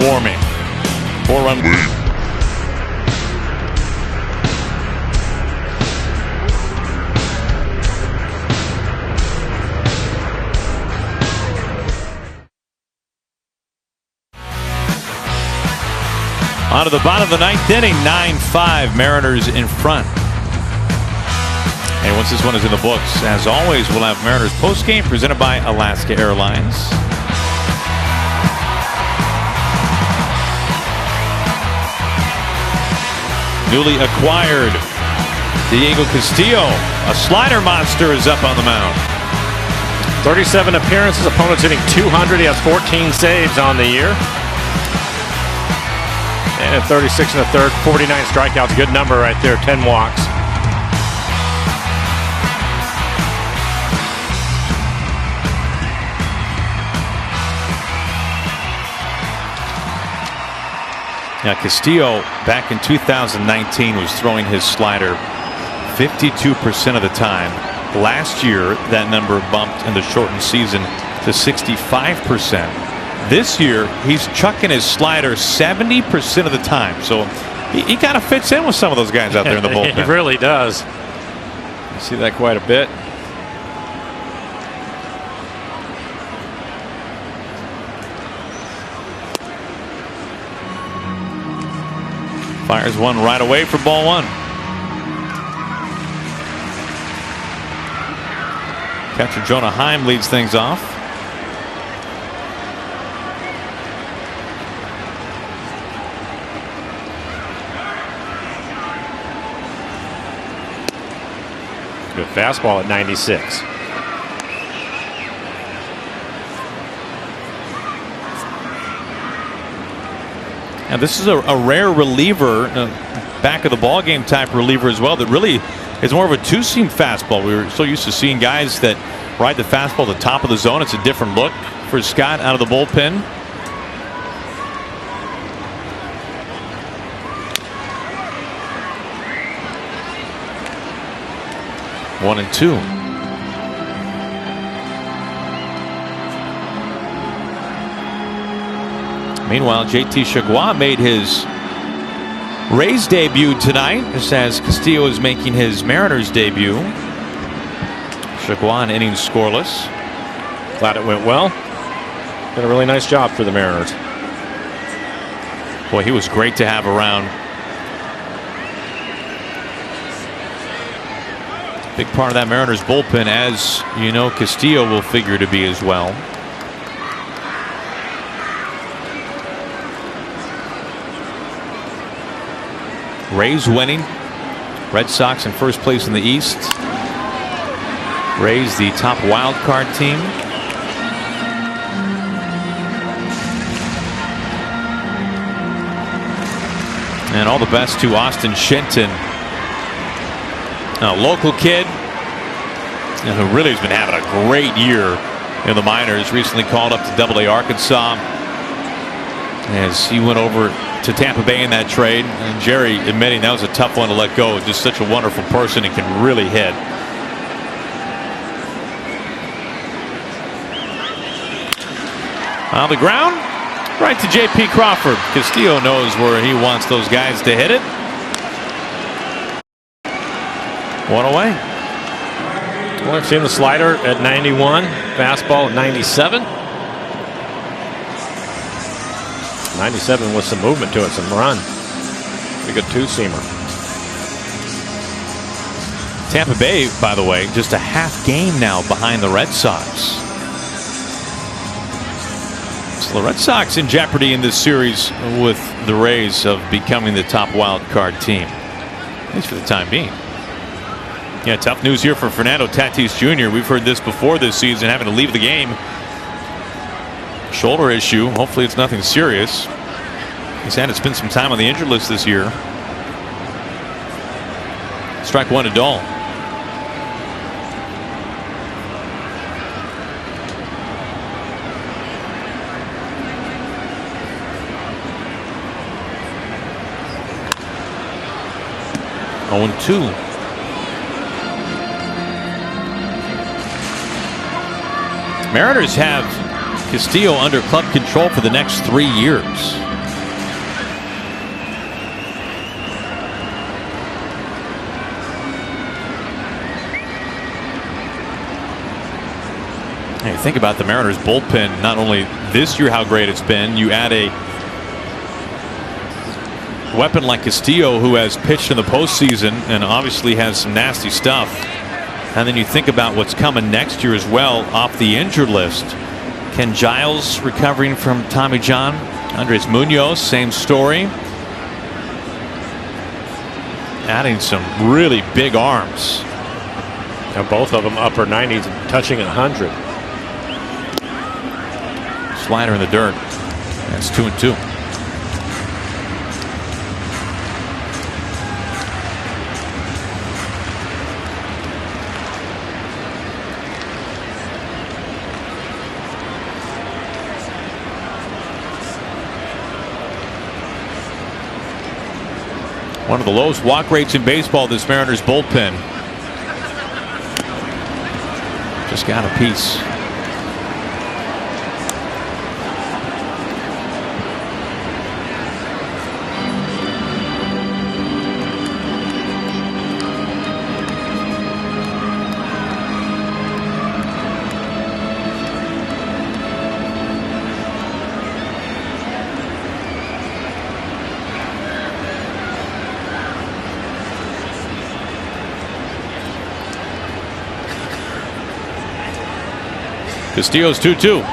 warming. 4-run lead. On to the bottom of the ninth inning, 9-5, Mariners in front. And once this one is in the books, as always, we'll have Mariners postgame presented by Alaska Airlines. Newly acquired Diego Castillo, a slider monster, is up on the mound. 37 appearances, opponents hitting .200. He has 14 saves on the year. And at 36 and a third, 49 strikeouts. Good number right there, 10 walks. Now Castillo, back in 2019, was throwing his slider 52% of the time. Last year, that number bumped in the shortened season to 65%. This year, he's chucking his slider 70% of the time. So he kind of fits in with some of those guys out there in the bullpen. He really does. You see that quite a bit. Fires one right away for ball one. Catcher Jonah Heim leads things off. Good fastball at 96. Now this is a rare reliever, back of the ball game type reliever as well, that really is more of a two-seam fastball. We were so used to seeing guys that ride the fastball at the top of the zone. It's a different look for Scott out of the bullpen. One and two. Meanwhile, JT Chagua made his Rays debut tonight, just as Castillo is making his Mariners debut. Chagua in innings scoreless. Glad it went well. Did a really nice job for the Mariners. Boy, he was great to have around. Big part of that Mariners bullpen, as you know, Castillo will figure to be as well. Rays winning. Red Sox in first place in the East. Rays the top wild card team. And all the best to Austin Shenton, a local kid who really has been having a great year in the minors. Recently called up to Double-A Arkansas as he went over to Tampa Bay in that trade. And Jerry admitting that was a tough one to let go. Just such a wonderful person and can really hit. On the ground, right to J.P. Crawford. Castillo knows where he wants those guys to hit it. One away. Well, I've seen the slider at 91, fastball at 97. 97 with some movement to it, some run. Pretty good two-seamer. Tampa Bay, by the way, just a half game now behind the Red Sox. So the Red Sox in jeopardy in this series with the Rays of becoming the top wild card team, at least for the time being. Yeah, tough news here for Fernando Tatis Jr. We've heard this before this season, having to leave the game. Shoulder issue. Hopefully it's nothing serious. He's had to spend some time on the injured list this year. Strike one to Dahl. Oh, 2. Mariners have Castillo under club control for the next 3 years. Hey, think about the Mariners bullpen. Not only this year how great it's been, you add a weapon like Castillo, who has pitched in the postseason and obviously has some nasty stuff. And then you think about what's coming next year as well off the injured list. Ken Giles recovering from Tommy John. Andres Munoz, same story. Adding some really big arms. Now both of them upper 90s, touching 100. Slider in the dirt. That's 2-2. One of the lowest walk rates in baseball, this Mariners bullpen. Just got a piece. Castillo's 2-2.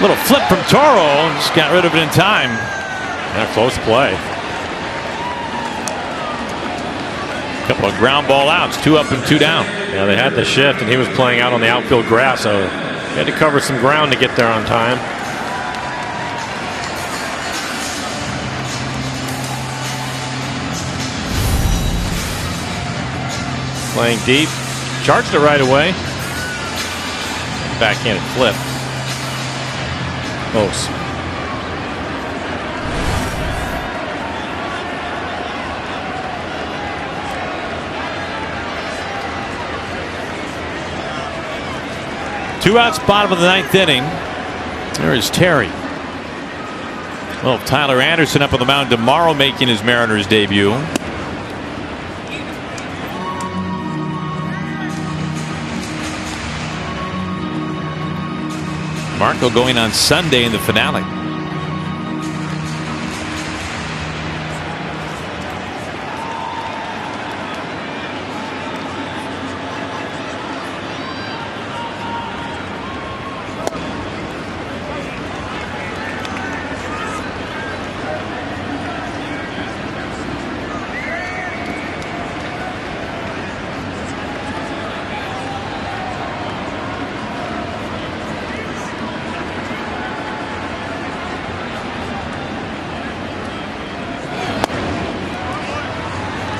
Little flip from Toro. Just got rid of it in time. Yeah, close play. Couple of ground ball outs. 2 up and 2 down. Yeah, they had the shift, and he was playing out on the outfield grass, so he had to cover some ground to get there on time. Playing deep, charged it right away. Backhanded flip. Close. Two outs, bottom of the 9th inning. There is Terry. Well, Tyler Anderson up on the mound tomorrow, making his Mariners debut. Marco going on Sunday in the finale.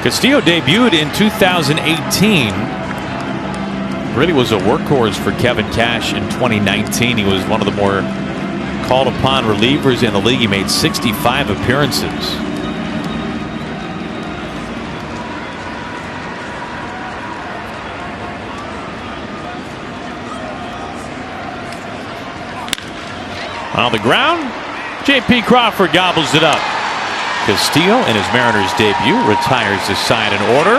Castillo debuted in 2018. Really was a workhorse for Kevin Cash in 2019. He was one of the more called upon relievers in the league. He made 65 appearances. On the ground, J.P. Crawford gobbles it up. Castillo in his Mariners debut retires his side in order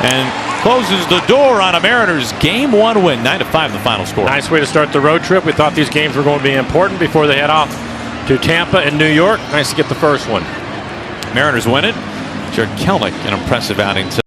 and closes the door on a Mariners Game 1 win. 9-5 the final score. Nice way to start the road trip. We thought these games were going to be important before they head off to Tampa and New York. Nice to get the first one. Mariners win it. Jared Kelenic, an impressive outing.